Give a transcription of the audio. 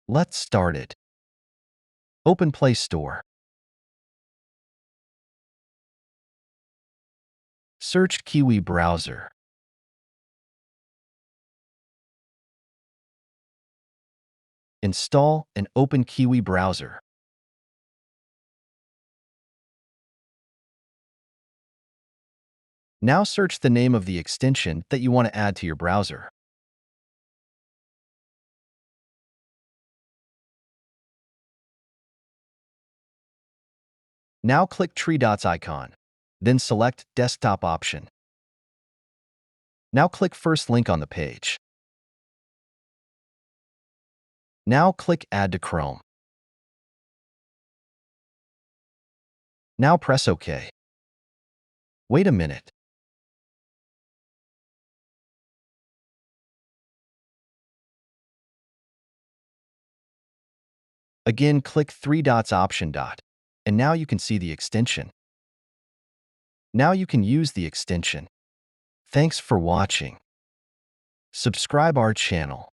Let's start it. Open Play Store. Search Kiwi browser. Install and open Kiwi browser. Now search the name of the extension that you want to add to your browser. Now click three dots icon, then select Desktop option. Now click first link on the page. Now click Add to Chrome. Now press OK. Wait a minute. Again, click three dots option dot, and now you can see the extension. Now you can use the extension. Thanks for watching. Subscribe our channel.